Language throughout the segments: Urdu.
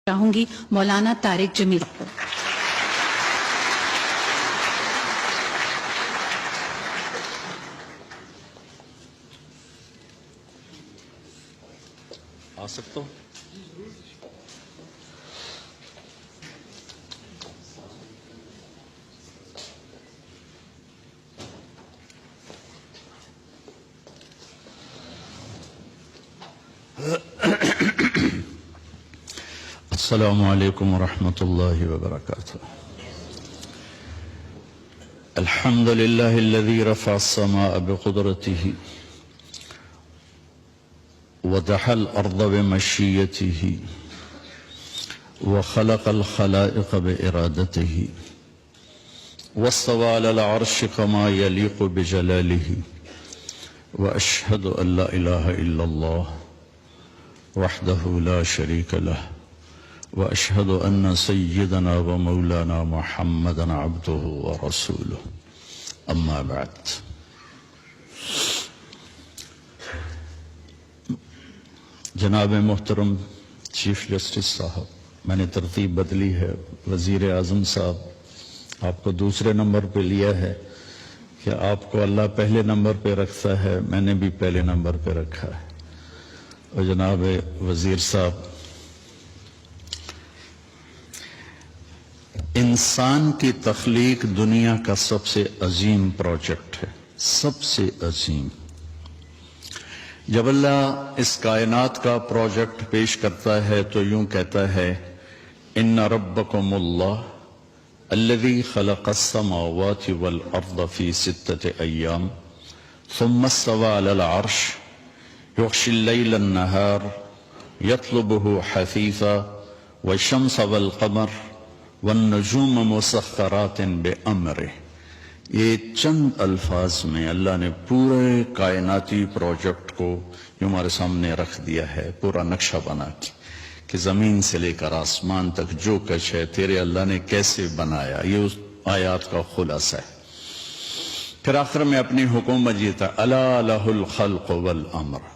چاہوں گی مولانا طارق جمیل کو۔ آ سکتا ہوں؟ السلام علیکم ورحمۃ اللہ وبرکاتہ۔ الحمد للہ الذی رفع السماء بقدرته ودحى الأرض بمشيته وخلق الخلائق بإرادته واستوى على العرش كما يليق بجلاله وأشهد أن لا إله إلا الله وحده لا شريك له وأشهد أن سيدنا ومولانا محمدا عبده ورسوله أما بعد۔ جناب محترم چیف جسٹس صاحب، میں نے ترتیب بدلی ہے، وزیر اعظم صاحب آپ کو دوسرے نمبر پہ لیا ہے کہ آپ کو اللہ پہلے نمبر پہ رکھتا ہے، میں نے بھی پہلے نمبر پہ رکھا ہے۔ اور جناب وزیر صاحب، انسان کی تخلیق دنیا کا سب سے عظیم پروجیکٹ ہے، سب سے عظیم۔ جب اللہ اس کائنات کا پروجیکٹ پیش کرتا ہے تو یوں کہتا ہے، ان ربکم اللہ الذی خلق السماوات والارض فی 6 ایام ثم استوى علی العرش یغشی اللیل النہار یطلبہ حثیثا والشمس والقمر والنجوم مسخرات بامرہ۔ یہ چند الفاظ میں اللہ نے پورے کائناتی پروجیکٹ کو جو ہمارے سامنے رکھ دیا ہے، پورا نقشہ بنا کے کہ زمین سے لے کر آسمان تک جو کچھ ہے تیرے اللہ نے کیسے بنایا، یہ اس آیات کا خلاصہ ہے۔ پھر آخر میں اپنی حکومت جیتا، الا لہ الخلق والامر،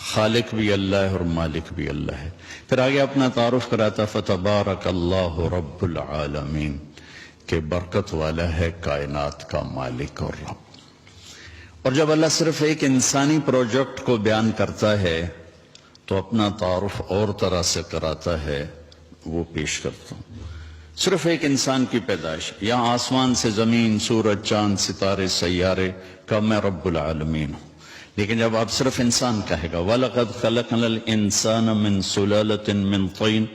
خالق بھی اللہ ہے اور مالک بھی اللہ ہے۔ پھر آگے اپنا تعارف کراتا، فتبارک اللہ رب العالمین، کہ برکت والا ہے کائنات کا مالک اور رب۔ اور جب اللہ صرف ایک انسانی پروجیکٹ کو بیان کرتا ہے تو اپنا تعارف اور طرح سے کراتا ہے، وہ پیش کرتا ہوں۔ صرف ایک انسان کی پیدائش، یہاں آسمان سے زمین، سورج، چاند، ستارے، سیارے کا میں رب العالمین ہوں۔ لیکن جب آپ صرف انسان کہے گا، وَلَقَدْ خَلَقْنَا الْإِنسَانَ مِنْ سُلَالَةٍ مِنْ طِينٍ،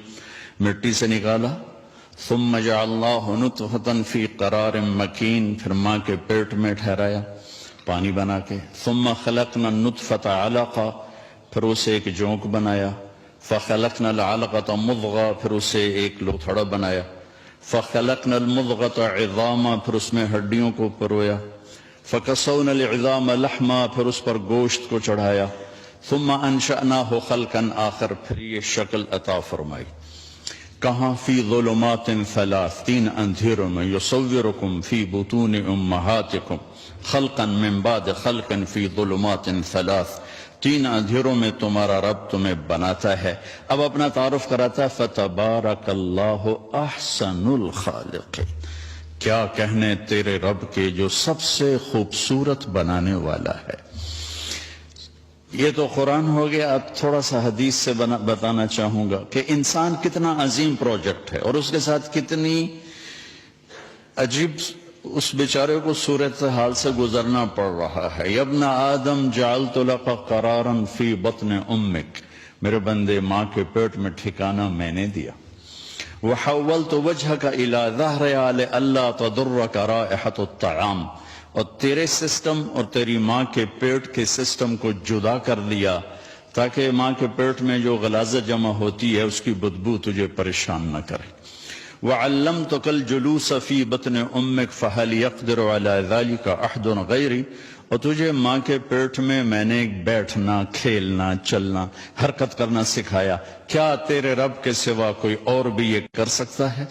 مٹی سے نکالا، ثم جعلناہ نطفۃ فی قرار مکین، پھر ماں کے پیٹ میں ٹھہرایا پانی بنا کے، ثم خلقنا النطفۃ علقہ، پھر اسے ایک جونک بنایا، فخلقنا العلقۃ مضغہ، پھر اسے ایک لوتھڑا بنایا، فخلقنا المضغۃ عظاما، پھر اس میں ہڈیوں کو پرویا، فکسونا العظام لحما، پھر اس پر گوشت کو چڑھایا، ثم انشأناہ خلقا آخر، پھر یہ شکل عطا فرمائی۔ کہاں؟ فی ظلمات ثلاث، 3 اندھیروں میں، یصورکم فی بطون امہاتکم خلقا من بعد خلق فی ظلمات ثلاث، 3 اندھیروں میں تمہارا رب تمہیں بناتا ہے۔ اب اپنا تعارف کراتا ہے، فتبارک اللہ احسن الخالق، کیا کہنے تیرے رب کے جو سب سے خوبصورت بنانے والا ہے۔ یہ تو قرآن ہو گیا، اب تھوڑا سا حدیث سے بتانا چاہوں گا کہ انسان کتنا عظیم پروجیکٹ ہے اور اس کے ساتھ کتنی عجیب اس بیچارے کو صورتحال سے گزرنا پڑ رہا ہے۔ یا ابن آدم جعلت لک قرارا فی بطن امک، میرے بندے ماں کے پیٹ میں ٹھکانہ میں نے دیا۔ وحولت وجہک الی ظہر لئلا تضرک رائحۃ الطعام، اور تیرے سسٹم اور تیری ماں کے پیٹ کے سسٹم کو جدا کر دیا تاکہ ماں کے پیٹ میں جو غلاظت جمع ہوتی ہے اس کی بدبو تجھے پریشان نہ کرے۔ وعلمتک الجلوس فی بطن امک فہل یقدر علی ذلک احد غیری، اور تجھے ماں کے پیٹ میں نے بیٹھنا، کھیلنا، چلنا، حرکت کرنا سکھایا، کیا تیرے رب کے سوا کوئی اور بھی یہ کر سکتا ہے؟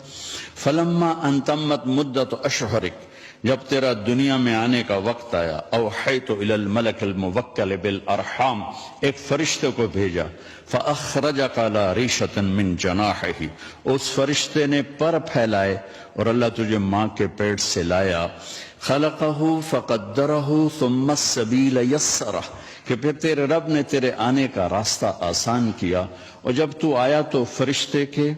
فلما ان تمت مدت اشہرک، جب تیرا دنیا میں آنے کا وقت آیا اوحیت الی الملک الموکل بالارحام، ایک فرشتے کو بھیجا، فاخرجک علی ریشۃ من جناحہ، اس فرشتے نے پر پھیلائے اور اللہ تجھے ماں کے پیٹ سے لایا، خلقہ فقدرہ ثم السبیل یسرہ، کہ پھر تیرے رب نے تیرے آنے کا راستہ آسان کیا، اور جب تو آیا تو فرشتے کے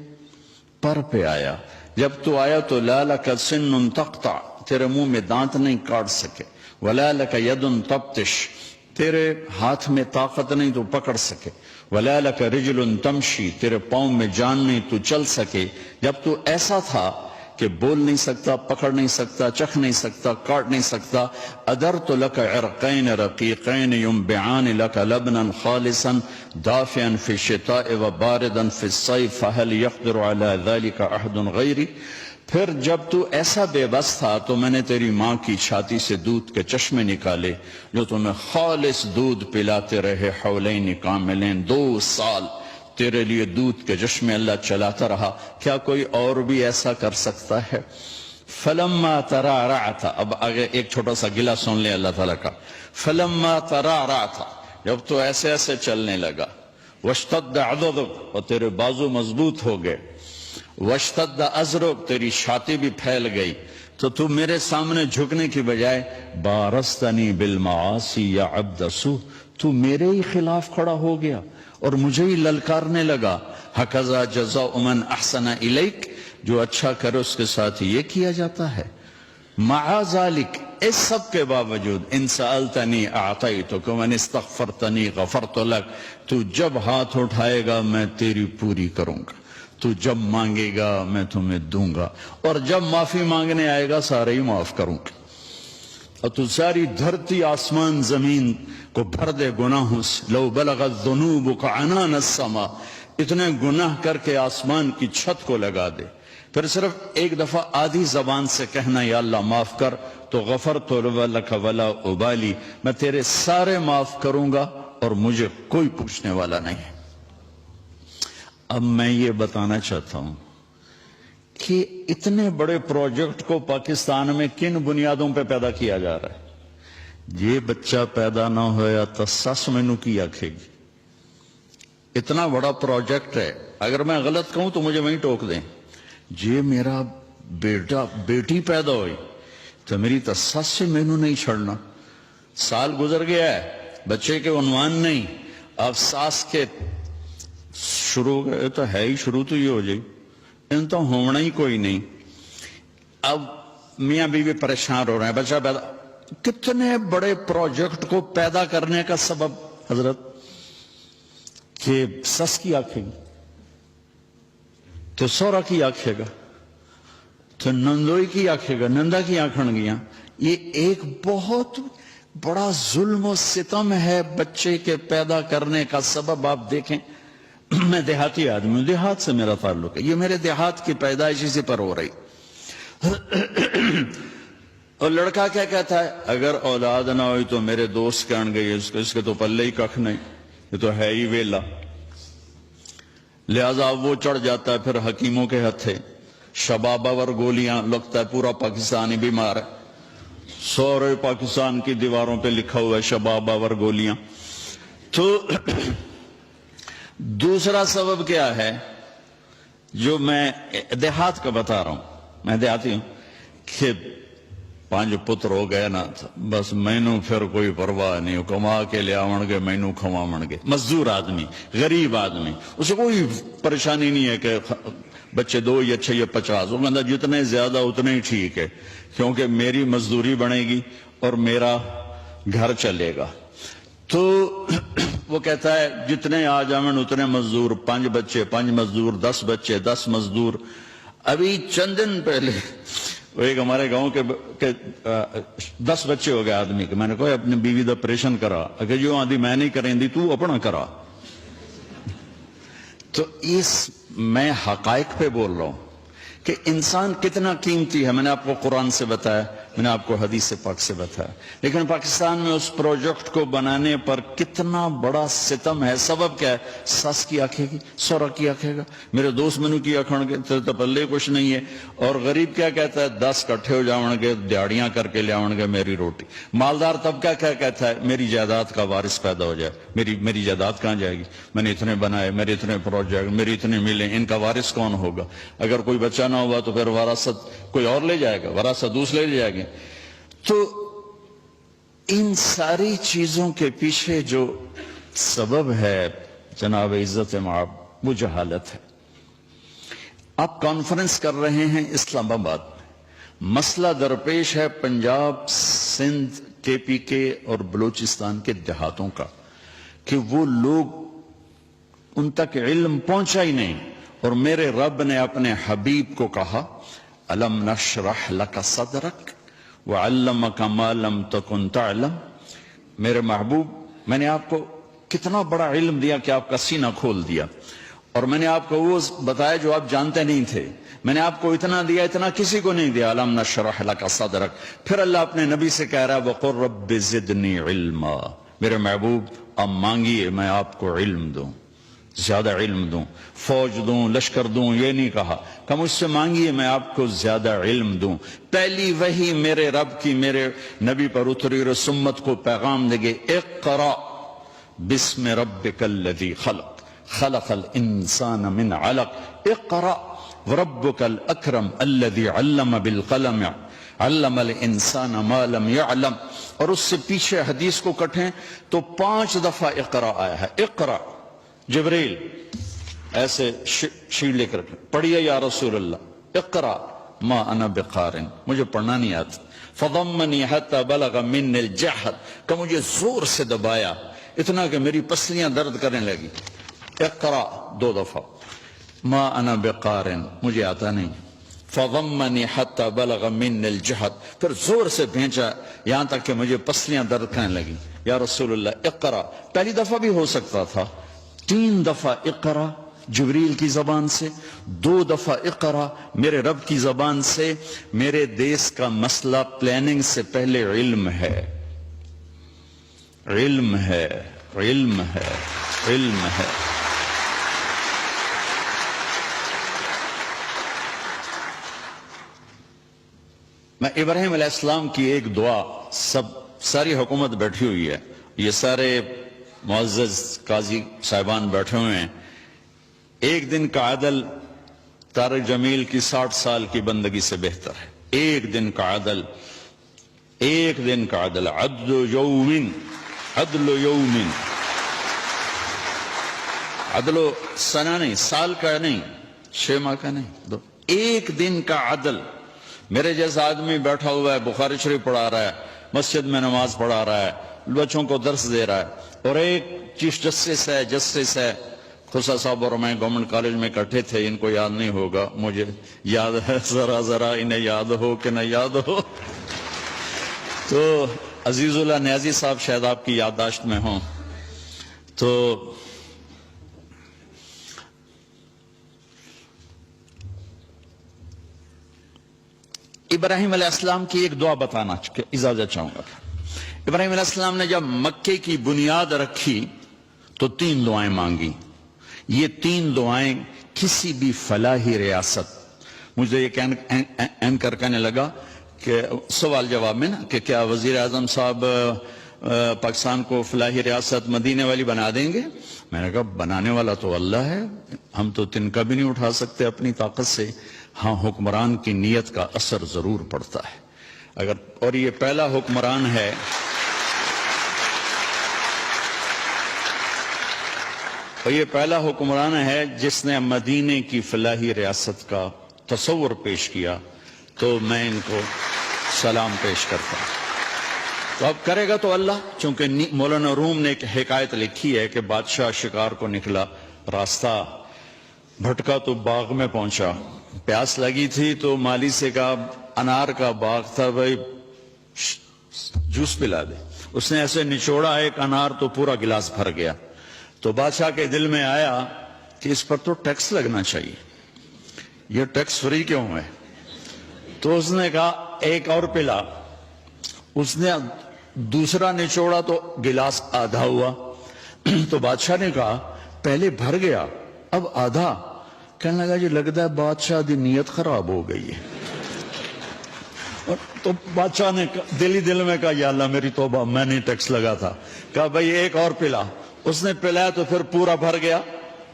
پر پہ آیا، جب تو آیا تو لا لک سن تقطع، تیرے منہ میں دانت نہیں کاٹ سکے، ولا لک ید تبطش، تیرے ہاتھ میں طاقت نہیں تو پکڑ سکے، ولا لک رجل تمشی، تیرے پاؤں میں جان نہیں تو چل سکے، جب تو ایسا تھا کہ بول نہیں سکتا، پکڑ نہیں سکتا، چکھ نہیں سکتا، کاٹ نہیں سکتا، ادرت لک عرقین رقیقین ینبعان لک لبنا خالصا دافعا فی الشتاء وباردا فی الصیف فهل یقدر علی ذلک احد غیری، پھر جب تو ایسا بے بس تھا تو میں نے تیری ماں کی چھاتی سے دودھ کے چشمے نکالے جو تمہیں خالص دودھ پلاتے رہے، حولین کاملین، 2 سال تیرے لیے دودھ کے چشمے اللہ چلاتا رہا، کیا کوئی اور بھی ایسا کر سکتا ہے؟ فلما ترعرعت، اب آگے ایک چھوٹا سا گلہ سن لیں اللہ تعالیٰ کا، فلما ترعرعت، جب تو ایسے ایسے چلنے لگا، واشتد عضدک، اور تیرے بازو مضبوط ہو گئے، واشتد ازرک، تیری چھاتی بھی پھیل گئی، تو میرے سامنے جھکنے کی بجائے بارستنی بالمعاصی یا عبد سو، تو میرے ہی خلاف کھڑا ہو گیا اور مجھے ہی للکارنے لگا، ہکذا جزاء من احسن الیک، جو اچھا کرے اس کے ساتھ یہ کیا جاتا ہے، مع ذالک، اس سب کے باوجود، ان سألتنی اعطیتک وان استغفرتنی غفرت لک، تو جب ہاتھ اٹھائے گا میں تیری پوری کروں گا، تو جب مانگے گا میں تمہیں دوں گا، اور جب معافی مانگنے آئے گا سارے ہی معاف کروں گا، اور تو ساری دھرتی آسمان زمین کو بھر دے گناہوں سے، لو بلغت ذنوبک عنان السماء، اتنے گناہ کر کے آسمان کی چھت کو لگا دے، پھر صرف ایک دفعہ آدھی زبان سے کہنا یا اللہ معاف کر، تو غفرت لک ولا ابالی، میں تیرے سارے معاف کروں گا اور مجھے کوئی پوچھنے والا نہیں ہے۔ اب میں یہ بتانا چاہتا ہوں کہ اتنے بڑے پروجیکٹ کو پاکستان میں کن بنیادوں پہ پیدا کیا جا رہا ہے؟ یہ بچہ پیدا نہ ہویا تو سس مینو کی آکھے گی، اتنا بڑا پروجیکٹ ہے، اگر میں غلط کہوں تو مجھے وہیں ٹوک دیں، یہ میرا بیٹا بیٹی پیدا ہوئی تو میری تو سس سے مینو نہیں چھڑنا، سال گزر گیا ہے، بچے کے عنوان نہیں، اب ساس کے شروع تو ہے ہی، شروع تو یہ ہو جائے ان تو ہونا ہی کوئی نہیں، اب میاں بیوی پریشان ہو رہے ہیں، بچہ پیدا، کتنے بڑے پروجیکٹ کو پیدا کرنے کا سبب حضرت کہ سس کی آنکھیں گی تو سورا کی آنکھے گا تو نندوئی کی آنکھے گا، نندا کی آنکھن گیاں، یہ ایک بہت بڑا ظلم و ستم ہے بچے کے پیدا کرنے کا سبب۔ آپ دیکھیں میں دیہاتی آدمی ہوں، دیہات سے میرا تعلق ہے، یہ میرے دیہات کی پیدائش اسی پر ہو رہی، اور لڑکا کیا کہتا ہے اگر اولاد نہ ہوئی تو میرے دوست کہن گئی اس کے تو پلے ہی ککھ نہیں، یہ تو ہے ہی ویلا، لہذا وہ چڑھ جاتا ہے پھر حکیموں کے ہتھے، شباباور گولیاں، لگتا ہے پورا پاکستانی بیمار ہے، سورے پاکستان کی دیواروں پہ لکھا ہوا ہے شباباور گولیاں۔ تو دوسرا سبب کیا ہے جو میں دیہات کا بتا رہا ہوں، میں دیہاتی ہوں، کہ 5 پتر ہو گئے نا بس مینو پھر کوئی پرواہ نہیں، کما کے لے آون گے مینو کھواون گے، مزدور آدمی، غریب آدمی، اسے کوئی پریشانی نہیں ہے کہ بچے 2 یا 6 یا 50، وہ کہتا جتنے زیادہ اتنے ہی ٹھیک ہے، کیونکہ میری مزدوری بنے گی اور میرا گھر چلے گا۔ تو وہ کہتا ہے جتنے آ جاون اتنے مزدور، 5 بچے 5 مزدور، 10 بچے 10 مزدور۔ ابھی چند دن پہلے وہ ایک ہمارے گاؤں کے 10 بچے ہو گئے آدمی کے، میں نے کہا اپنی بیوی دا آپریشن کرا، اگر جو آدھی میں نہیں کریں دی تو اپنا کرا۔ تو میں حقائق پہ بول رہا ہوں کہ انسان کتنا قیمتی ہے، میں نے آپ کو قرآن سے بتایا میں نے آپ کو حدیث پاک سے بتایا. لیکن پاکستان میں اس پروجیکٹ کو بنانے پر کتنا بڑا ستم ہے. سبب کیا ہے؟ سس کی آکھے گی، سورا کی آکھے گا، میرے دوست منو کی آکھن گے تو پلے کچھ نہیں ہے. اور غریب کیا کہتا ہے؟ 10 کٹھے ہو جاؤں گے، دیہڑیاں کر کے لے آؤں گے میری روٹی. مالدار طبقہ کیا کہتا ہے؟ میری جائیداد کا وارث پیدا ہو جائے. میری جائیداد کہاں جائے گی؟ میں نے اتنے بنائے، میرے اتنے پروجیکٹ، میری اتنے ملے، ان کا وارث کون ہوگا؟ اگر کوئی بچہ نہ ہوا تو پھر وراثت کوئی اور لے جائے گا، وراثت دوسرے لے جائے گے. تو ان ساری چیزوں کے پیچھے جو سبب ہے جناب عزت مآب، وہ جہالت ہے. آپ کانفرنس کر رہے ہیں اسلام آباد میں، مسئلہ درپیش ہے پنجاب، سندھ، کے پی کے اور بلوچستان کے دیہاتوں کا کہ وہ لوگ، ان تک علم پہنچا ہی نہیں. اور میرے رب نے اپنے حبیب کو کہا الم نشرح لک صدرک وعلمک ما لم تکن تعلم. میرے محبوب، میں نے آپ کو کتنا بڑا علم دیا کہ آپ کا سینہ کھول دیا، اور میں نے آپ کو وہ بتایا جو آپ جانتے نہیں تھے. میں نے آپ کو اتنا دیا، اتنا کسی کو نہیں دیا. الم نشرح لک صدرک. پھر اللہ اپنے نبی سے کہہ رہا ہے وقل رب زدنی علما. میرے محبوب آپ مانگیے میں آپ کو علم دوں، زیادہ علم دوں، فوج دوں، لشکر دوں، یہ نہیں کہا کہ مجھ سے مانگیے میں آپ کو زیادہ علم دوں. پہلی وحی میرے رب کی میرے نبی پر اتری اور سمت کو پیغام دے گے اقرا بسم ربک الذی خلق خلق الانسان من علق اقرا وربک الاکرم الذی علم بالقلم علم الانسان ما لم يعلم. اور اس سے پیچھے حدیث کو کٹیں تو 5 دفعہ اقرا آیا ہے. اقرا، جبریل ایسے شیٹ لے کر پڑھیے یا رسول اللہ. اقرا ما انا بقارن، مجھے پڑھنا نہیں آتا. فضمنی حتی بلغ من الجحد، کہ مجھے زور سے دبایا اتنا کہ میری پسلیاں درد کرنے لگی. اقرا 2 دفعہ. ما انا بقارن، مجھے آتا نہیں. فضمنی حتی بلغ من الجحد، پھر زور سے بھینچا یہاں تک کہ مجھے پسلیاں درد کرنے لگی. یا رسول اللہ اقرا. پہلی دفعہ بھی ہو سکتا تھا. 3 دفعہ اقرا جبریل کی زبان سے، 2 دفعہ اقرا میرے رب کی زبان سے. میرے دیس کا مسئلہ پلاننگ سے پہلے علم ہے، علم ہے، علم ہے، علم ہے. میں ابراہیم علیہ السلام کی ایک دعا، ساری حکومت بیٹھی ہوئی ہے، یہ سارے معزز قاضی صاحبان بیٹھے ہوئے ہیں. ایک دن کا عدل طارق جمیل کی 60 سال کی بندگی سے بہتر ہے. ایک دن کا عدل، ایک دن کا عدل. عدل یومن، عدل یومن، عدل و سنہ نہیں، سال کا نہیں، 6 ماہ کا نہیں، ایک دن کا عدل. میرے جیسا آدمی بیٹھا ہوا ہے، بخاری شریف پڑھا رہا ہے، مسجد میں نماز پڑھا رہا ہے، بچوں کو درس دے رہا ہے، اور ایک چیف جسٹس ہے. خسا صاحب اور میں گورنمنٹ کالج میں اکٹھے تھے، ان کو یاد نہیں ہوگا، مجھے یاد ہے. ذرا انہیں یاد ہو کہ نہ یاد ہو. تو عزیز اللہ نیازی صاحب شاید آپ کی یادداشت میں ہوں. تو ابراہیم علیہ السلام کی ایک دعا بتانا اجازت چاہوں گا. ابراہیم علیہ السلام نے جب مکے کی بنیاد رکھی تو 3 دعائیں مانگی. یہ 3 دعائیں کسی بھی فلاحی ریاست، مجھے یہ اینکر کہنے لگا کہ سوال جواب میں نا کہ کیا وزیر اعظم صاحب پاکستان کو فلاحی ریاست مدینے والی بنا دیں گے؟ میں نے کہا بنانے والا تو اللہ ہے، ہم تو تنکا بھی نہیں اٹھا سکتے اپنی طاقت سے. ہاں حکمران کی نیت کا اثر ضرور پڑتا ہے. اور یہ پہلا حکمران ہے جس نے مدینے کی فلاحی ریاست کا تصور پیش کیا، تو میں ان کو سلام پیش کرتا ہوں. تو اب کرے گا تو اللہ. چونکہ مولانا روم نے ایک حکایت لکھی ہے کہ بادشاہ شکار کو نکلا، راستہ بھٹکا تو باغ میں پہنچا، پیاس لگی تھی تو مالی سے کہا انار کا باغ تھا، بھائی جوس پلا دے. اس نے ایسے نچوڑا ایک انار تو پورا گلاس بھر گیا. تو بادشاہ کے دل میں آیا کہ اس پر تو ٹیکس لگنا چاہیے، یہ ٹیکس فری کیوں ہے؟ تو اس نے کہا ایک اور پلا. اس نے دوسرا نچوڑا تو گلاس آدھا ہوا. تو بادشاہ نے کہا پہلے بھر گیا اب آدھا. کہنے لگا جی لگتا ہے بادشاہ دی نیت خراب ہو گئی ہے. تو بادشاہ نے دل میں کہا یا اللہ میری توبہ، میں نہیں ٹیکس لگا تھا. کہا بھائی ایک اور پلا. اس نے پلایا تو پھر پورا بھر گیا.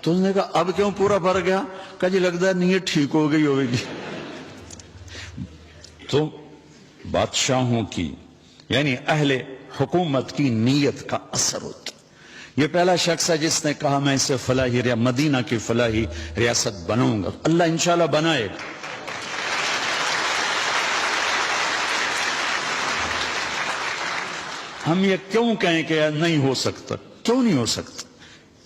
تو اس نے کہا اب کیوں پورا بھر گیا؟ کہا جی لگتا ہے نیت ٹھیک ہو گئی ہوگی. تو بادشاہوں کی یعنی اہل حکومت کی نیت کا اثر ہوتا. یہ پہلا شخص ہے جس نے کہا میں اسے فلاحی مدینہ کی فلاحی ریاست بناؤں گا. اللہ انشاءاللہ بنائے. ہم یہ کیوں کہیں کہ نہیں ہو سکتا؟ کیوں نہیں ہو سکتا؟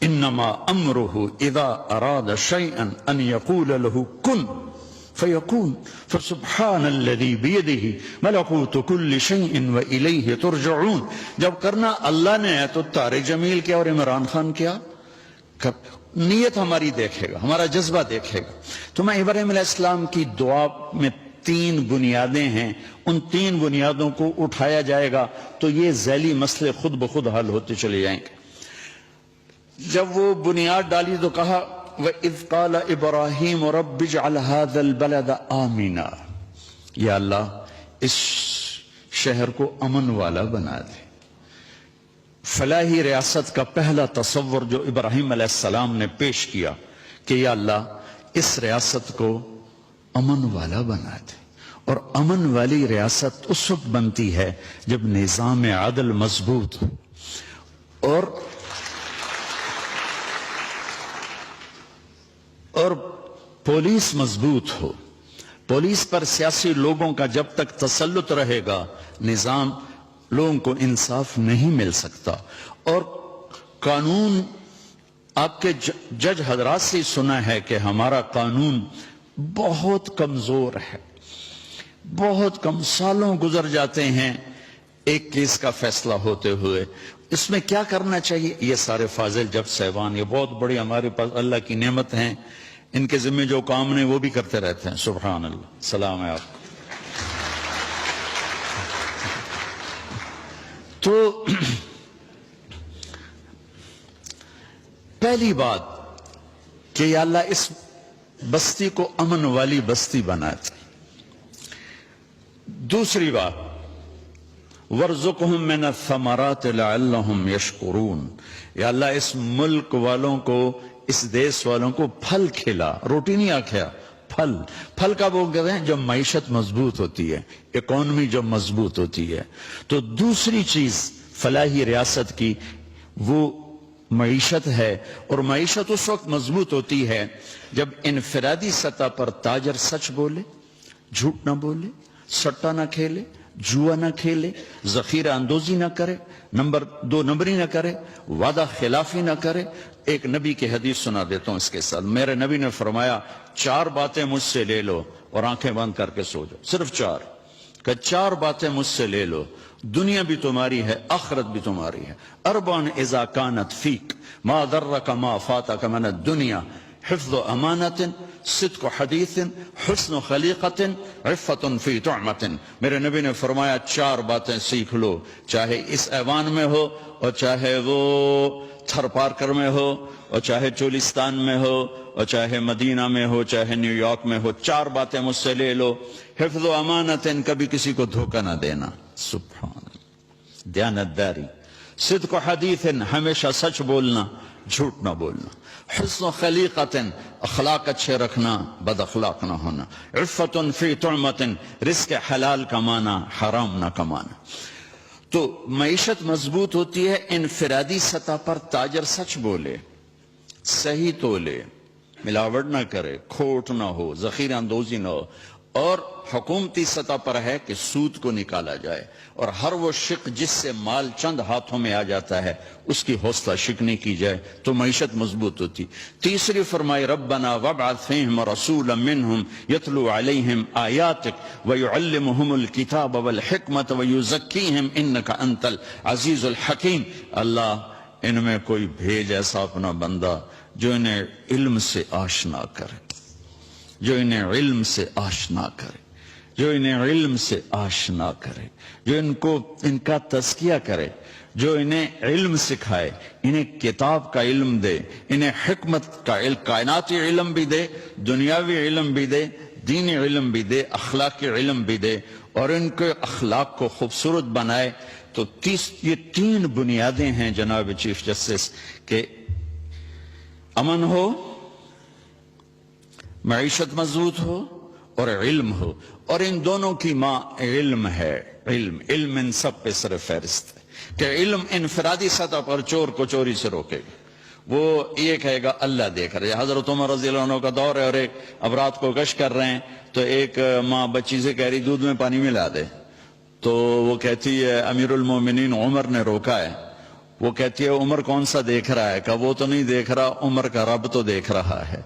انما امرہ اذا اراد شیئا ان یقول له کن فیکون. فسبحان الذی بیدہ ملکوت کل شیء والیہ ترجعون. جب کرنا اللہ نے ہے تو طارق جمیل کیا اور عمران خان کیا؟ نیت ہماری دیکھے گا، ہمارا جذبہ دیکھے گا. تو میں ابراہیم علیہ السلام کی دعا میں 3 بنیادیں ہیں، ان 3 بنیادوں کو اٹھایا جائے گا تو یہ ذیلی مسئلے خود بخود حل ہوتے چلے جائیں گے. جب وہ بنیاد ڈالی تو کہا وَإِذْ قَالَ إِبْرَاهِيمُ رَبِّ اجْعَلْ هَذَا الْبَلَدَ آمِنًا. یا اللہ اس شہر کو امن والا بنا دے. فلاحی ریاست کا پہلا تصور جو ابراہیم علیہ السلام نے پیش کیا کہ یا اللہ اس ریاست کو امن والا بنا دے. اور امن والی ریاست اس وقت بنتی ہے جب نظام عدل مضبوط ہو اور پولیس مضبوط ہو. پولیس پر سیاسی لوگوں کا جب تک تسلط رہے گا نظام لوگوں کو انصاف نہیں مل سکتا. اور قانون آپ کے جج حضرات سے سنا ہے کہ ہمارا قانون بہت کمزور ہے، بہت کم سالوں گزر جاتے ہیں ایک کیس کا فیصلہ ہوتے ہوئے. اس میں کیا کرنا چاہیے؟ یہ سارے فاضل جب صاحبان یہ بہت بڑی ہمارے پاس اللہ کی نعمت ہیں، ان کے ذمہ جو کام نہیں وہ بھی کرتے رہتے ہیں. سبحان اللہ. سلام ہے آپ. تو پہلی بات کہ یا اللہ اس بستی کو امن والی بستی بنا دے. دوسری بات وَارْزُقْهُم مِّنَ الثَّمَرَاتِ لَعَلَّهُمْ يَشْكُرُونَ. یا اللہ اس ملک والوں کو، اس دیس والوں کو پھل کھلا، روٹی نہیں آکھیا، پھل. پھل کا وہ کہتے ہیں جب معیشت مضبوط ہوتی ہے، اکانومی جب مضبوط ہوتی ہے. تو دوسری چیز فلاحی ریاست کی وہ معیشت ہے. اور معیشت اس وقت مضبوط ہوتی ہے جب انفرادی سطح پر تاجر سچ بولے، جھوٹ نہ بولے، سٹا نہ کھیلے، جوا نہ کھیلے، ذخیرہ اندوزی نہ کرے، دو نمبری نہ کرے، وعدہ خلافی نہ کرے. ایک نبی کی حدیث سنا دیتا ہوں اس کے ساتھ. میرے نبی نے فرمایا 4 باتیں مجھ سے لے لو اور آنکھیں بند کر کے سو جاؤ. صرف 4 کہ 4 باتیں مجھ سے لے لو، دنیا بھی تمہاری ہے، آخرت بھی تمہاری ہے. 4 اذا كانت فيك ما ضرك ما فاتك من الدنيا حفظ امانت، صدق حدیث، حسن خلیقت، عفت فی طعمت. میرے نبی نے فرمایا 4 باتیں سیکھ لو، چاہے اس ایوان میں ہو اور چاہے وہ تھر پارکر میں ہو اور چاہے چولستان میں ہو اور چاہے مدینہ میں ہو چاہے نیو یارک میں ہو. 4 باتیں مجھ سے لے لو. حفظ و امانت، کبھی کسی کو دھوکہ نہ دینا، سبحان اللہ، دیانت داری. صدق و حدیث، ہمیشہ سچ بولنا، جھوٹ نہ بولنا. حسن و خلیقت، اخلاق اچھے رکھنا، بد اخلاق نہ ہونا. عفت فی طعمت، رزق حلال کمانا، حرام نہ کمانا. تو معیشت مضبوط ہوتی ہے انفرادی سطح پر تاجر سچ بولے، صحیح تولے، ملاوٹ نہ کرے، کھوٹ نہ ہو، ذخیرہ اندوزی نہ ہو. اور حکومتی سطح پر ہے کہ سود کو نکالا جائے اور ہر وہ شق جس سے مال چند ہاتھوں میں آ جاتا ہے اس کی حوصلہ شکنی کی جائے تو معیشت مضبوط ہوتی. تیسری فرمائی ربنا وابعث فیہم رسولا منہم یتلو علیہم آیاتک ویعلمہم الکتاب والحکمت ویزکیہم انکا انت العزیز الحکیم. اللہ ان میں کوئی بھیج ایسا اپنا بندہ جو انہیں علم سے آشنا کرے، جو انہیں علم سے آشنا کرے، جو انہیں علم سے آشنا کرے، جو ان کا تزکیہ کرے، جو انہیں علم سکھائے، انہیں کتاب کا علم دے، انہیں حکمت کا علم، کائناتی علم بھی دے، دنیاوی علم بھی دے، دینی علم بھی دے، اخلاقی علم بھی دے، اور ان کے اخلاق کو خوبصورت بنائے۔ تو یہ 3 بنیادیں ہیں جناب چیف جسٹس، کہ امن ہو، معیشت مضبوط ہو، اور علم ہو، اور ان دونوں کی ماں علم ہے۔ علم ان سب پہ سر فہرست ہے، کہ علم انفرادی سطح پر چور کو چوری سے روکے گا۔ وہ یہ کہے گا اللہ دیکھ رہے۔ حضرت عمر رضی اللہ عنہ کا دور ہے، اور ایک اب رات کو گشت کر رہے ہیں، تو ایک ماں بچی سے کہہ رہی دودھ میں پانی ملا دے، تو وہ کہتی ہے امیر المومنین عمر نے روکا ہے۔ وہ کہتی ہے عمر کون سا دیکھ رہا ہے؟ کہ وہ تو نہیں دیکھ رہا، عمر کا رب تو دیکھ رہا ہے۔